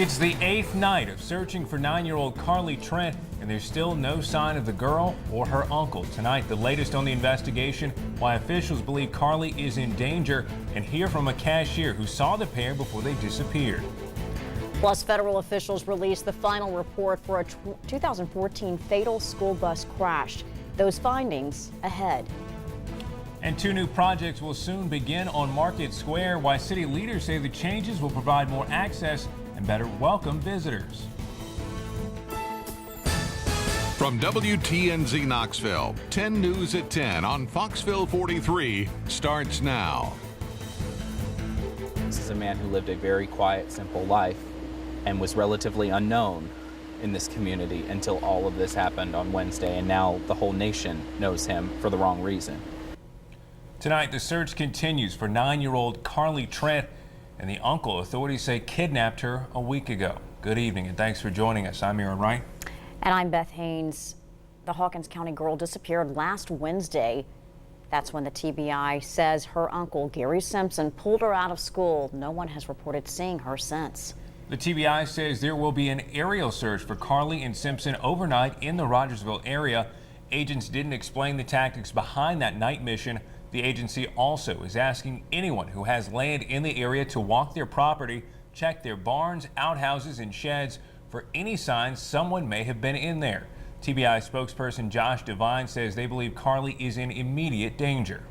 It's the 8th night of searching for 9-year-old Carly Trent, and there's still no sign of the girl or her uncle. Tonight, the latest on the investigation, why officials believe Carly is in danger, and hear from a cashier who saw the pair before they disappeared. Plus, federal officials released the final report for a 2014 fatal school bus crash. Those findings ahead. And 2 new projects will soon begin on Market Square, why city leaders say the changes will provide more access and better welcome visitors. From WTNZ Knoxville, 10 News at 10 on Foxville 43 starts now. This is a man who lived a very quiet, simple life and was relatively unknown in this community until all of this happened on Wednesday, and now the whole nation knows him for the wrong reason. Tonight, the search continues for 9-year-old Carly Trent and the uncle authorities say kidnapped her a week ago. Good evening and thanks for joining us. I'm Aaron Wright. And I'm Beth Haynes. The Hawkins County girl disappeared last Wednesday. That's when the TBI says her uncle, Gary Simpson, pulled her out of school. No one has reported seeing her since. The TBI says there will be an aerial search for Carly and Simpson overnight in the Rogersville area. Agents didn't explain the tactics behind that night mission. The agency also is asking anyone who has land in the area to walk their property, check their barns, outhouses, and sheds for any signs someone may have been in there. TBI spokesperson Josh Devine says they believe Carly is in immediate danger.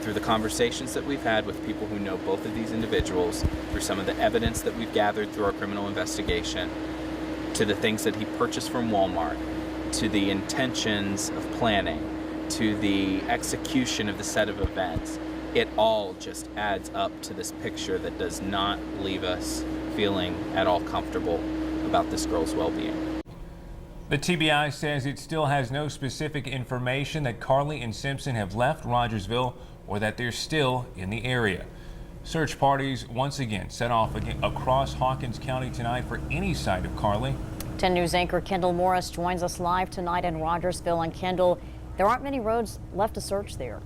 Through the conversations that we've had with people who know both of these individuals, through some of the evidence that we've gathered through our criminal investigation, to the things that he purchased from Walmart, to the intentions of planning, to the execution of the set of events, it all just adds up to this picture that does not leave us feeling at all comfortable about this girl's well-being. The TBI says it still has no specific information that Carly and Simpson have left Rogersville or that they're still in the area. Search parties once again set off across Hawkins County tonight for any sight of Carly. 10 News anchor Kendall Morris joins us live tonight in Rogersville. And Kendall, there aren't many roads left to search there.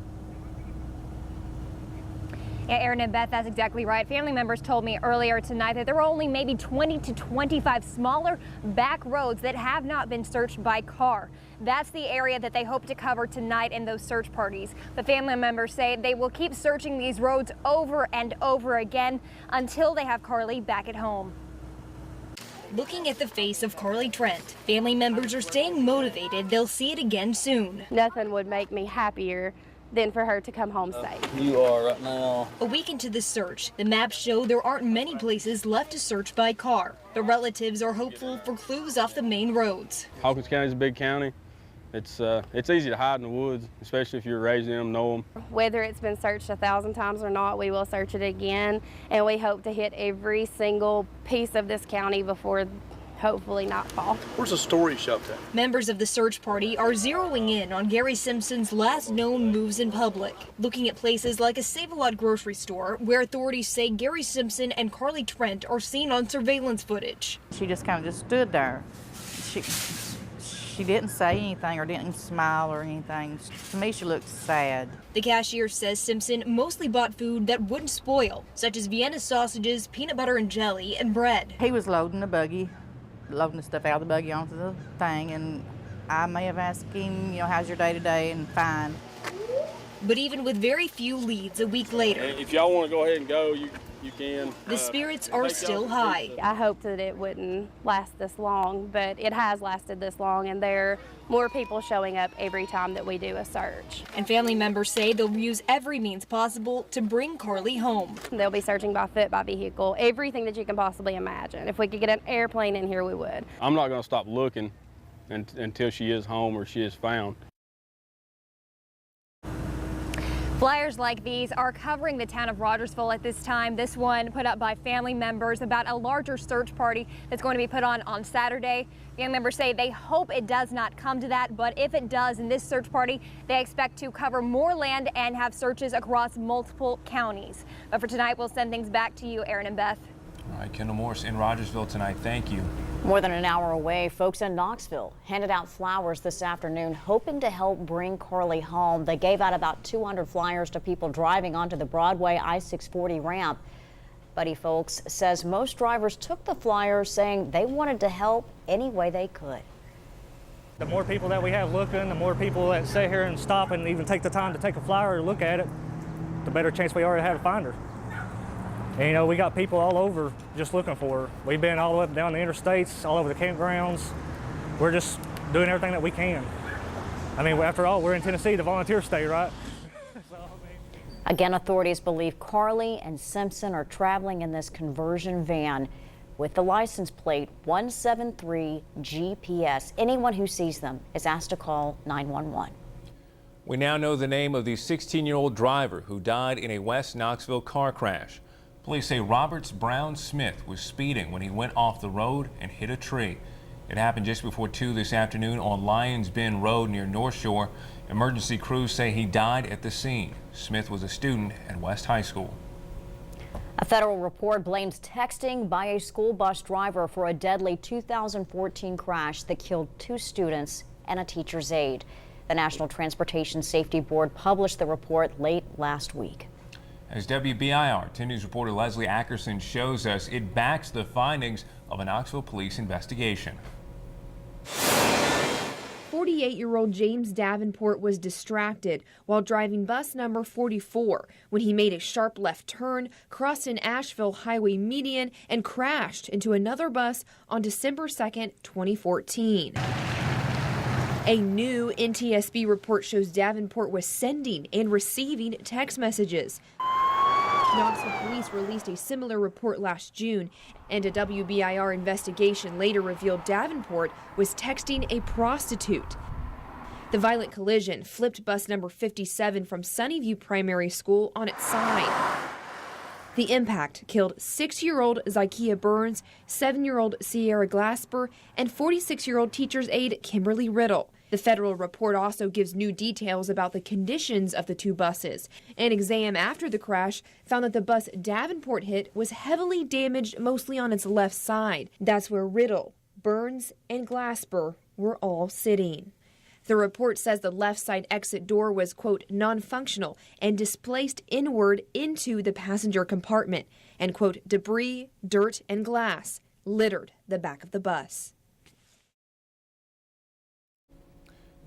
Yeah, Aaron and Beth, that's exactly right. Family members told me earlier tonight that there were only maybe 20 to 25 smaller back roads that have not been searched by car. That's the area that they hope to cover tonight in those search parties. The family members say they will keep searching these roads over and over again until they have Carly back at home. Looking at the face of Carly Trent, family members are staying motivated they'll see it again soon. Nothing would make me happier than for her to come home safe. You are right now. A week into the search, the maps show there aren't many places left to search by car. The relatives are hopeful for clues off the main roads. Hawkins County is a big county. It's easy to hide in the woods, especially if you're raising them, know them. Whether it's been searched 1,000 times or not, we will search it again, and we hope to hit every single piece of this county before hopefully nightfall. Where's the story shoved at? Members of the search party are zeroing in on Gary Simpson's last known moves in public, looking at places like a Save-A-Lot grocery store where authorities say Gary Simpson and Carly Trent are seen on surveillance footage. She just kind of just stood there. She didn't say anything or didn't smile or anything. To me, she looked sad. The cashier says Simpson mostly bought food that wouldn't spoil, such as Vienna sausages, peanut butter and jelly, and bread. He was loading the buggy, loading the stuff out of the buggy onto the thing, and I may have asked him, how's your day today, and fine. But even with very few leads a week later, If y'all want to go ahead and go, you can. the spirits are still high. I hoped that it wouldn't last this long, but it has lasted this long, and there are more people showing up every time that we do a search. And family members say they'll use every means possible to bring Carly home. They'll be searching by foot, by vehicle, everything that you can possibly imagine. If we could get an airplane in here, we would. I'm not going to stop looking until she is home or she is found. Flyers like these are covering the town of Rogersville at this time. This one put up by family members about a larger search party that's going to be put on Saturday. Family members say they hope it does not come to that, but if it does in this search party, they expect to cover more land and have searches across multiple counties. But for tonight, we'll send things back to you, Aaron and Beth. All right, Kendall Morris in Rogersville tonight. Thank you. More than an hour away, folks in Knoxville handed out flowers this afternoon, hoping to help bring Carly home. They gave out about 200 flyers to people driving onto the Broadway I-640 ramp. Buddy Folks says most drivers took the flyer saying they wanted to help any way they could. The more people that we have looking, the more people that sit here and stop and even take the time to take a flyer or look at it, the better chance we are to have to find her. And, you know, we got people all over just looking for her. We've been all up and down the interstates, all over the campgrounds. We're just doing everything that we can. I mean, after all, we're in Tennessee, the volunteer state, right? Again, authorities believe Carly and Simpson are traveling in this conversion van with the license plate 173 GPS. Anyone who sees them is asked to call 911. We now know the name of the 16-year-old driver who died in a West Knoxville car crash. Police say Roberts Brown Smith was speeding when he went off the road and hit a tree. It happened just before 2 this afternoon on Lions Bend Road near North Shore. Emergency crews say he died at the scene. Smith was a student at West High School. A federal report blames texting by a school bus driver for a deadly 2014 crash that killed 2 students and a teacher's aide. The National Transportation Safety Board published the report late last week. As WBIR 10 News reporter Leslie Ackerson shows us, it backs the findings of a Knoxville police investigation. 48-year-old James Davenport was distracted while driving bus number 44 when he made a sharp left turn, crossed an Asheville highway median, and crashed into another bus on December 2nd, 2014. A new NTSB report shows Davenport was sending and receiving text messages. Knoxville police released a similar report last June, and a WBIR investigation later revealed Davenport was texting a prostitute. The violent collision flipped bus number 57 from Sunnyview Primary School on its side. The impact killed 6-year-old Zykia Burns, 7-year-old Sierra Glasper, and 46-year-old teacher's aide Kimberly Riddle. The federal report also gives new details about the conditions of the 2 buses. An exam after the crash found that the bus Davenport hit was heavily damaged, mostly on its left side. That's where Riddle, Burns, and Glasper were all sitting. The report says the left side exit door was, quote, non-functional and displaced inward into the passenger compartment, and, quote, debris, dirt, and glass littered the back of the bus.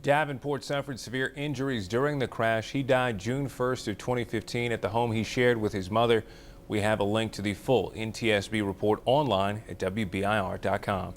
Davenport suffered severe injuries during the crash. He died June 1st of 2015 at the home he shared with his mother. We have a link to the full NTSB report online at WBIR.com.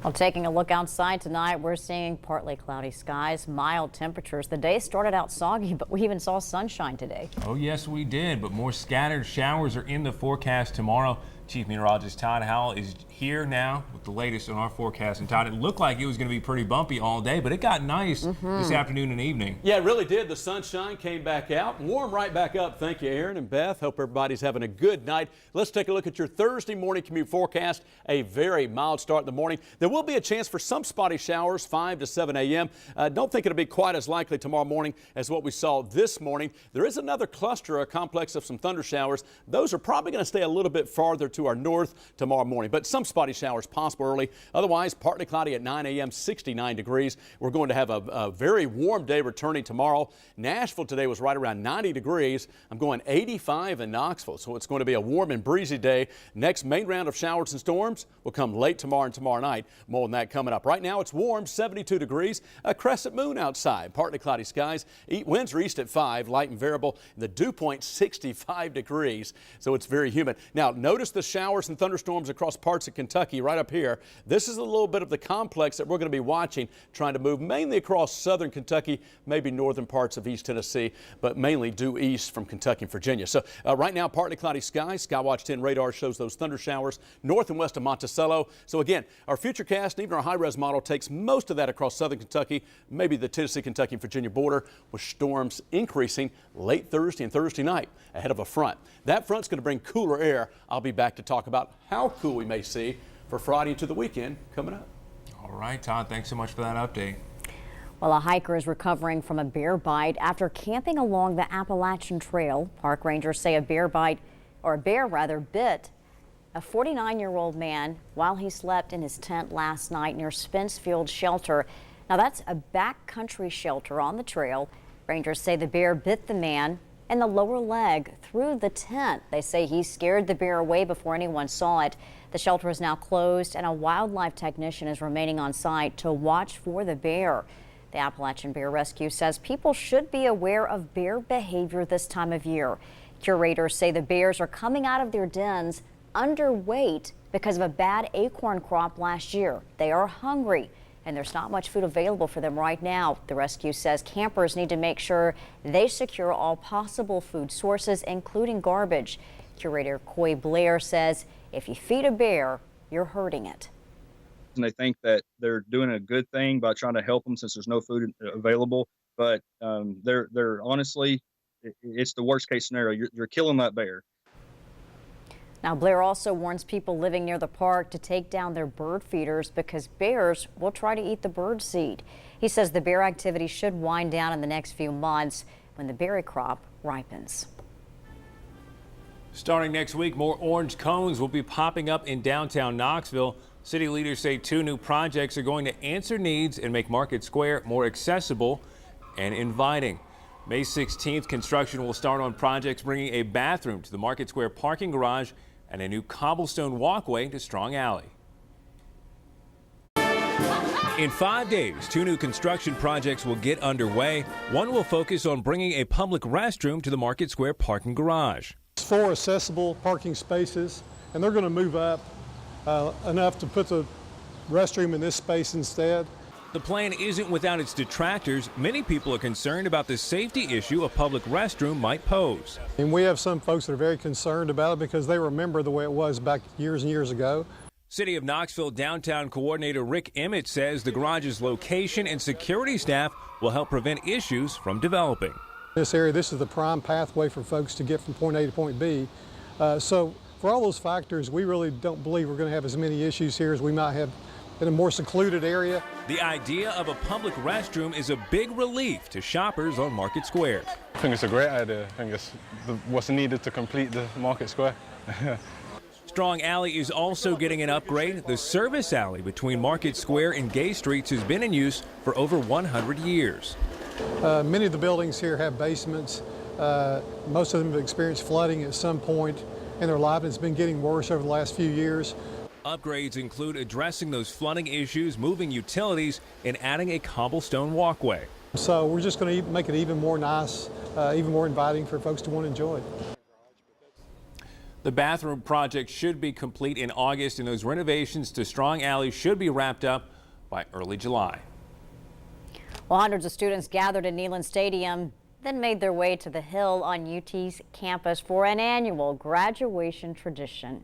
Well, taking a look outside tonight, we're seeing partly cloudy skies, mild temperatures. The day started out soggy, but we even saw sunshine today. Oh, yes, we did, but more scattered showers are in the forecast tomorrow. Chief Meteorologist Todd Howell is here now with the latest on our forecast. And Todd, it looked like it was going to be pretty bumpy all day, but it got nice this afternoon and evening. Yeah, it really did. The sunshine came back out, warm right back up. Thank you, Aaron and Beth. Hope everybody's having a good night. Let's take a look at your Thursday morning commute forecast. A very mild start in the morning. There will be a chance for some spotty showers, 5 to 7 a.m. Don't think it'll be quite as likely tomorrow morning as what we saw this morning. There is another cluster, a complex of some thunder showers. Those are probably going to stay a little bit farther to our north tomorrow morning, but some spotty showers possible early. Otherwise, partly cloudy at 9 a.m., 69 degrees. We're going to have a very warm day returning tomorrow. Nashville today was right around 90 degrees. I'm going 85 in Knoxville, so it's going to be a warm and breezy day. Next main round of showers and storms will come late tomorrow and tomorrow night. More on that coming up. Right now, it's warm, 72 degrees. A crescent moon outside, partly cloudy skies. Winds are east at 5, light and variable. The dew point, 65 degrees, so it's very humid. Now, notice the showers and thunderstorms across parts of Kentucky right up here. This is a little bit of the complex that we're going to be watching, trying to move mainly across southern Kentucky, maybe northern parts of East Tennessee, but mainly due east from Kentucky and Virginia. So right now, partly cloudy skies. Skywatch 10 radar shows those thunder showers north and west of Monticello. So again, our futurecast and even our high-res model takes most of that across southern Kentucky, maybe the Tennessee, Kentucky, and Virginia border, with storms increasing late Thursday and Thursday night ahead of a front. That front's going to bring cooler air. I'll be back to talk about how cool we may see for Friday into the weekend coming up. All right, Todd, thanks so much for that update. Well, a hiker is recovering from a bear bite after camping along the Appalachian Trail. Park rangers say a bear bit a 49-year-old man while he slept in his tent last night near Spence Field Shelter. Now, that's a backcountry shelter on the trail. Rangers say the bear bit the man in the lower leg through the tent. They say he scared the bear away before anyone saw it. The shelter is now closed and a wildlife technician is remaining on site to watch for the bear. The Appalachian Bear Rescue says people should be aware of bear behavior this time of year. Curators say the bears are coming out of their dens underweight because of a bad acorn crop last year. They are hungry and there's not much food available for them right now. The rescue says campers need to make sure they secure all possible food sources, including garbage. Curator Coy Blair says if you feed a bear, you're hurting it. And they think that they're doing a good thing by trying to help them since there's no food available. But they're honestly, it's the worst case scenario. You're killing that bear. Now, Blair also warns people living near the park to take down their bird feeders because bears will try to eat the bird seed. He says the bear activity should wind down in the next few months when the berry crop ripens. Starting next week, more orange cones will be popping up in downtown Knoxville. City leaders say 2 new projects are going to answer needs and make Market Square more accessible and inviting. May 16th, construction will start on projects bringing a bathroom to the Market Square parking garage and a new cobblestone walkway to Strong Alley. In 5 days, 2 new construction projects will get underway. One will focus on bringing a public restroom to the Market Square parking garage. 4 accessible parking spaces, and they're going to move up enough to put the restroom in this space instead. The plan isn't without its detractors. Many people are concerned about the safety issue a public restroom might pose. And we have some folks that are very concerned about it because they remember the way it was back years and years ago. City of Knoxville Downtown Coordinator Rick Emmett says the garage's location and security staff will help prevent issues from developing. This area, this is the prime pathway for folks to get from point A to point B. So for all those factors, we really don't believe we're going to have as many issues here as we might have in a more secluded area. The idea of a public restroom is a big relief to shoppers on Market Square. I think it's a great idea. I think it's what's needed to complete the Market Square. Strong Alley is also getting an upgrade. The service alley between Market Square and Gay Streets has been in use for over 100 years. Many of the buildings here have basements. Most of them have experienced flooding at some point in their life. It's been getting worse over the last few years. Upgrades include addressing those flooding issues, moving utilities, and adding a cobblestone walkway. So we're just going to make it even more nice, even more inviting for folks to want to enjoy. The bathroom project should be complete in August, and those renovations to Strong Alley should be wrapped up by early July. Well, hundreds of students gathered in Neyland Stadium, then made their way to the Hill on UT's campus for an annual graduation tradition.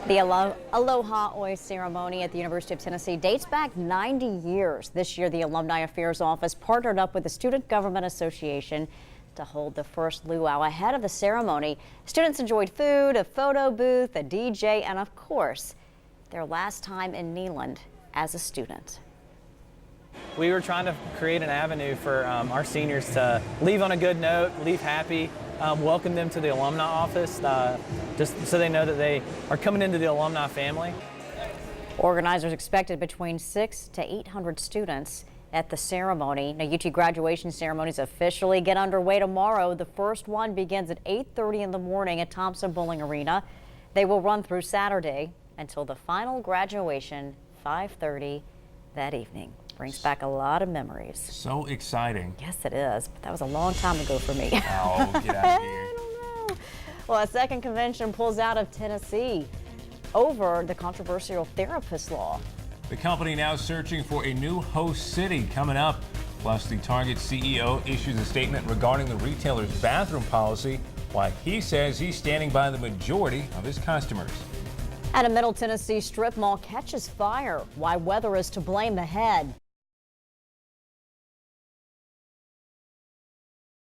The Aloha Oi ceremony at the University of Tennessee dates back 90 years. This year, the Alumni Affairs Office partnered up with the Student Government Association to hold the first luau. Ahead of the ceremony, students enjoyed food, a photo booth, a DJ, and of course, their last time in Neyland as a student. We were trying to create an avenue for our seniors to leave on a good note, leave happy, welcome them to the alumni office, just so they know that they are coming into the alumni family. Organizers expected between 600 to 800 students at the ceremony. Now, UT graduation ceremonies officially get underway tomorrow. The first one begins at 8:30 in the morning at Thompson Bowling Arena. They will run through Saturday until the final graduation, 5:30 that evening. Brings back a lot of memories. So exciting. Yes, it is. But that was a long time ago for me. Oh, get out of here. I don't know. Well, a second convention pulls out of Tennessee over the controversial therapist law. The company now searching for a new host city coming up. Plus, the Target CEO issues a statement regarding the retailer's bathroom policy, while he says he's standing by the majority of his customers. And a Middle Tennessee strip mall catches fire. Why weather is to blame ahead.